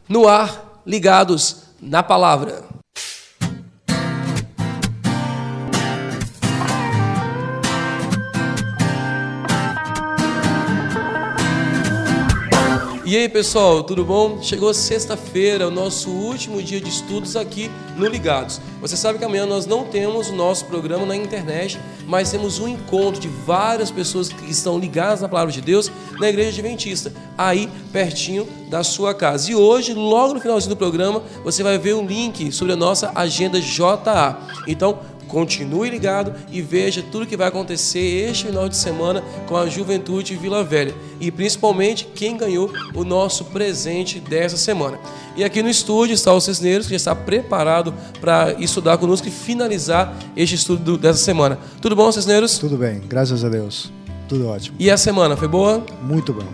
No ar, ligados na palavra. E aí, pessoal, tudo bom? Chegou sexta-feira, o nosso último dia de estudos aqui no Ligados. Você sabe que amanhã nós não temos o nosso programa na internet, mas temos um encontro de várias pessoas que estão ligadas na Palavra de Deus na Igreja Adventista, aí pertinho da sua casa. E hoje, logo no finalzinho do programa, você vai ver um link sobre a nossa agenda JA. Então, continue ligado e veja tudo que vai acontecer este final de semana com a Juventude Vila Velha e principalmente quem ganhou o nosso presente dessa semana. E aqui no estúdio está o Cisneiros, que já está preparado para estudar conosco e finalizar este estudo dessa semana. Tudo bom, Cisneiros? Tudo bem, graças a Deus. Tudo ótimo. E a semana, foi boa? Muito bom.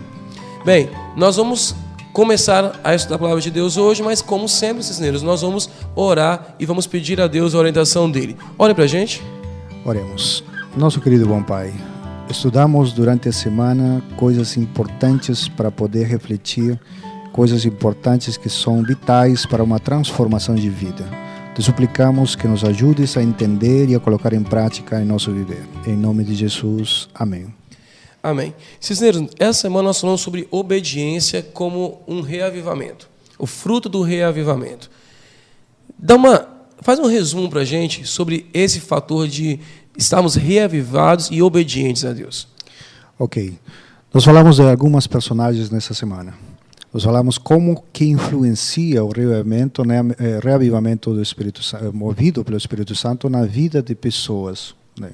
Bem, nós vamos começar a estudar a Palavra de Deus hoje, mas como sempre, Cisneiros, nós vamos orar e vamos pedir a Deus a orientação dele. Ore pra gente. Oremos. Nosso querido bom Pai, estudamos durante a semana coisas importantes para poder refletir, coisas importantes que são vitais para uma transformação de vida. Te suplicamos que nos ajudes a entender e a colocar em prática em nosso viver. Em nome de Jesus. Amém. Amém. Cisneiros, essa semana nós falamos sobre obediência como um reavivamento, o fruto do reavivamento. Faz um resumo para a gente sobre esse fator de estarmos reavivados e obedientes a Deus. Ok. Nós falamos de algumas personagens nessa semana. Nós falamos como que influencia o reavivamento do Espírito Santo, movido pelo Espírito Santo na vida de pessoas, né?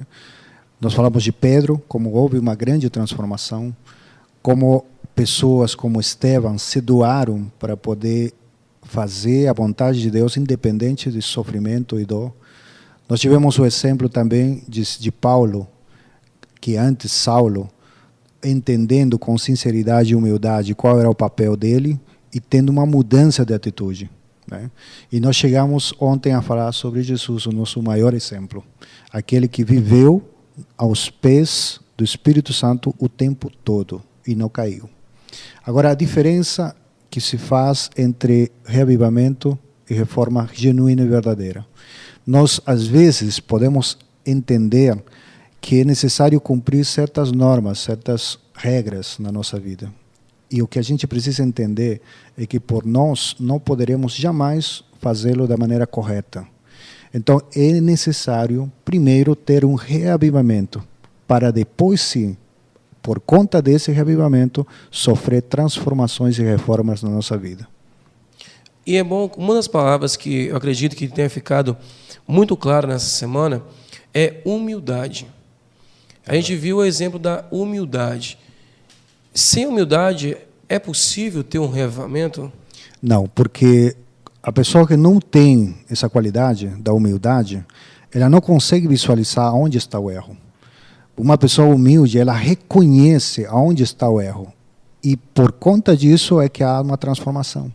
Nós falamos de Pedro, como houve uma grande transformação, como pessoas como Estevão se doaram para poder fazer a vontade de Deus independente de sofrimento e dor. Nós tivemos o exemplo também de Paulo, que antes Saulo, entendendo com sinceridade e humildade qual era o papel dele e tendo uma mudança de atitude, né? E nós chegamos ontem a falar sobre Jesus, o nosso maior exemplo, aquele que viveu aos pés do Espírito Santo o tempo todo e não caiu. Agora, a diferença que se faz entre reavivamento e reforma genuína e verdadeira. Nós, às vezes, podemos entender que é necessário cumprir certas normas, certas regras na nossa vida. E o que a gente precisa entender é que por nós não poderemos jamais fazê-lo da maneira correta. Então, é necessário, primeiro, ter um reavivamento, para depois, sim, por conta desse reavivamento, sofrer transformações e reformas na nossa vida. E é bom, uma das palavras que eu acredito que tenha ficado muito clara nessa semana é humildade. A gente viu o exemplo da humildade. Sem humildade, é possível ter um reavivamento? Não, porque a pessoa que não tem essa qualidade da humildade, ela não consegue visualizar onde está o erro. Uma pessoa humilde, ela reconhece onde está o erro. E por conta disso é que há uma transformação.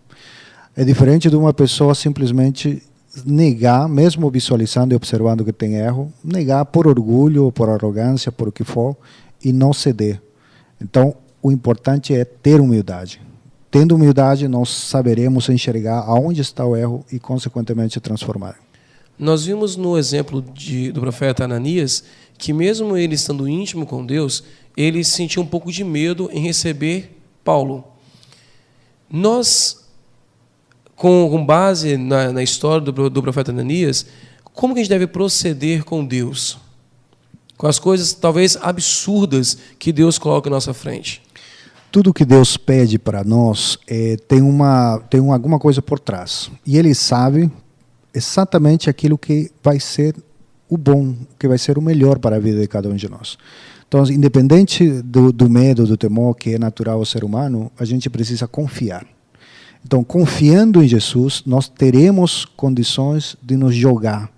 É diferente de uma pessoa simplesmente negar, mesmo visualizando e observando que tem erro, negar por orgulho, por arrogância, por o que for, e não ceder. Então, o importante é ter humildade. Tendo humildade, nós saberemos enxergar aonde está o erro e, consequentemente, transformar. Nós vimos no exemplo do profeta Ananias que, mesmo ele estando íntimo com Deus, ele sentiu um pouco de medo em receber Paulo. Nós, com base na história do profeta Ananias, como que a gente deve proceder com Deus? Com as coisas, talvez, absurdas que Deus coloca à nossa frente. Tudo que Deus pede para nós tem alguma coisa por trás. E Ele sabe exatamente aquilo que vai ser o bom, que vai ser o melhor para a vida de cada um de nós. Então, independente do medo, do temor que é natural ao ser humano, a gente precisa confiar. Então, confiando em Jesus, nós teremos condições de nos jogar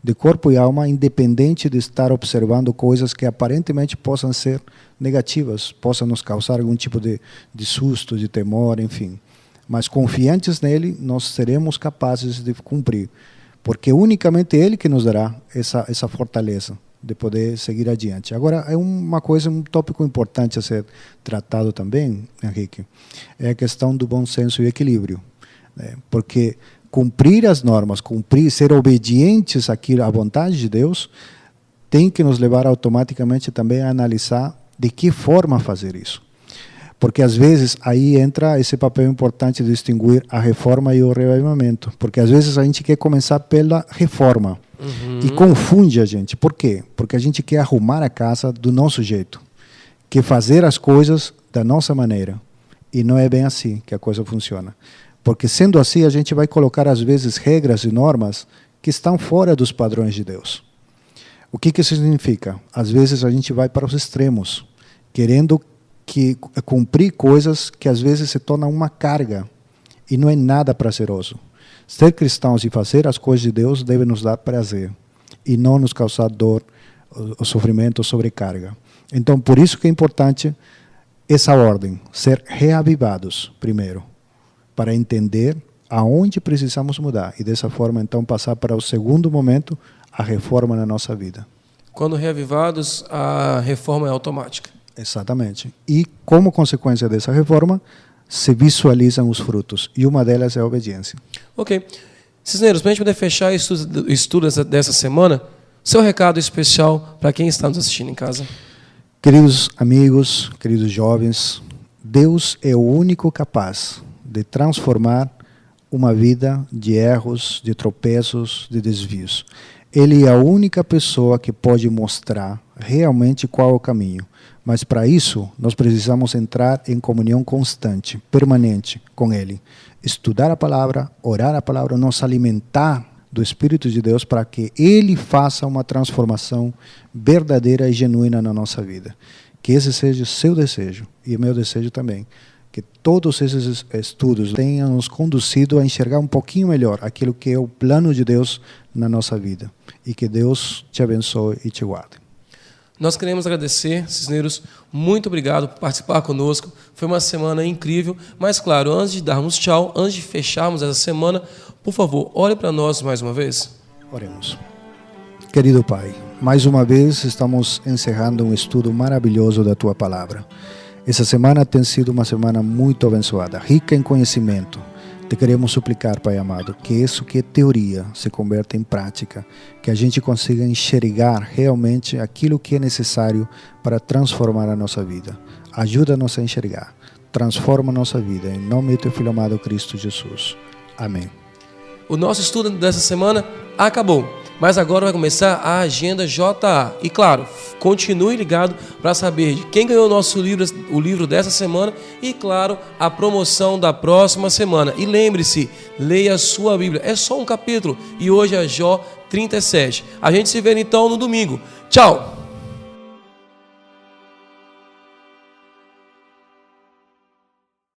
de corpo e alma, independente de estar observando coisas que aparentemente possam ser negativas, possam nos causar algum tipo de susto, de temor, enfim. Mas confiantes nele, nós seremos capazes de cumprir, porque unicamente ele que nos dará essa fortaleza de poder seguir adiante. Agora, é um tópico importante a ser tratado também, Henrique, é a questão do bom senso e equilíbrio. né? Porque cumprir as normas, ser obedientes àquilo, à vontade de Deus, tem que nos levar automaticamente também a analisar de que forma fazer isso. Porque às vezes aí entra esse papel importante de distinguir a reforma e o reavivamento. Porque às vezes a gente quer começar pela reforma e confunde a gente. Por quê? Porque a gente quer arrumar a casa do nosso jeito, quer fazer as coisas da nossa maneira. E não é bem assim que a coisa funciona. Porque sendo assim, a gente vai colocar às vezes regras e normas que estão fora dos padrões de Deus. O que isso significa? Às vezes a gente vai para os extremos, querendo cumprir coisas que às vezes se tornam uma carga e não é nada prazeroso. Ser cristãos e fazer as coisas de Deus deve nos dar prazer e não nos causar dor, o sofrimento ou sobrecarga. Então, por isso que é importante essa ordem, ser reavivados primeiro, para entender aonde precisamos mudar e dessa forma então passar para o segundo momento, a reforma na nossa vida. Quando reavivados, a reforma é automática. Exatamente. E como consequência dessa reforma, se visualizam os frutos. E uma delas é a obediência. Ok. Cisneros, para a gente poder fechar o estudo dessa semana, seu recado especial para quem está nos assistindo em casa. Queridos amigos, queridos jovens, Deus é o único capaz de transformar uma vida de erros, de tropeços, de desvios. Ele é a única pessoa que pode mostrar realmente qual é o caminho. Mas para isso, nós precisamos entrar em comunhão constante, permanente com Ele. Estudar a palavra, orar a palavra, nos alimentar do Espírito de Deus para que Ele faça uma transformação verdadeira e genuína na nossa vida. Que esse seja o seu desejo e o meu desejo também. Que todos esses estudos tenham nos conduzido a enxergar um pouquinho melhor aquilo que é o plano de Deus na nossa vida. E que Deus te abençoe e te guarde. Nós queremos agradecer, Cisneros, muito obrigado por participar conosco. Foi uma semana incrível, mas claro, antes de darmos tchau, antes de fecharmos essa semana, por favor, ore para nós mais uma vez. Oremos. Querido Pai, mais uma vez estamos encerrando um estudo maravilhoso da Tua Palavra. Essa semana tem sido uma semana muito abençoada, rica em conhecimento. Te queremos suplicar, Pai amado, que isso que é teoria se converta em prática, que a gente consiga enxergar realmente aquilo que é necessário para transformar a nossa vida. Ajuda-nos a enxergar, transforma a nossa vida, em nome do Teu Filho amado Cristo Jesus. Amém. O nosso estudo dessa semana acabou, mas agora vai começar a Agenda JA. E claro, continue ligado para saber de quem ganhou o livro dessa semana e, claro, a promoção da próxima semana. E lembre-se, leia a sua Bíblia. É só um capítulo e hoje é Jó 37. A gente se vê então no domingo. Tchau!